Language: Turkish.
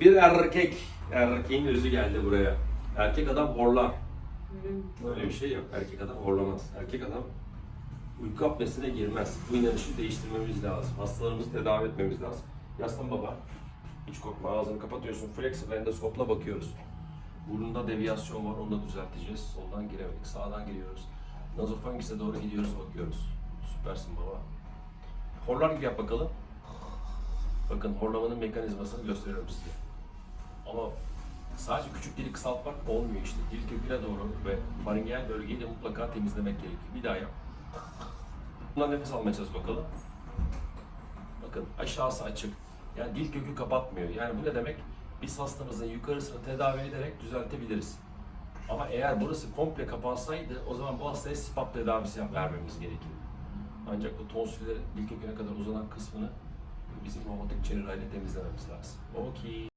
Bir erkeğin özü geldi buraya. Erkek adam horlar. Öyle bir şey yok. Erkek adam horlamaz. Erkek adam uyku apnesine girmez. Bu inanışı değiştirmemiz lazım. Hastalarımızı tedavi etmemiz lazım. Yaslan baba. Hiç korkma. Ağzını kapatıyorsun. Flexible endoskopla bakıyoruz. Burnunda deviyasyon var. Onu da düzelteceğiz. Soldan giremedik. Sağdan giriyoruz. Nazofaringis'e doğru gidiyoruz. Bakıyoruz. Süpersin baba. Horlar gibi yap bakalım. Bakın horlamanın mekanizmasını gösteriyorum size. Ama sadece küçük dili kısaltmak olmuyor işte. Dil köküne doğru ve faringel bölgeyi de mutlaka temizlemek gerekiyor. Bir daha yap. Bundan nefes almaya çalış bakalım. Bakın aşağısı açık. Yani dil kökü kapatmıyor. Yani bu ne demek? Biz hastamızın yukarısını tedavi ederek düzeltebiliriz. Ama eğer burası komple kapansaydı o zaman bu hastaya CPAP tedavisi vermemiz gerekir. Ancak bu tonsiller dil köküne kadar uzanan kısmını bizim robotik cerrahiyle temizlememiz lazım. Okey.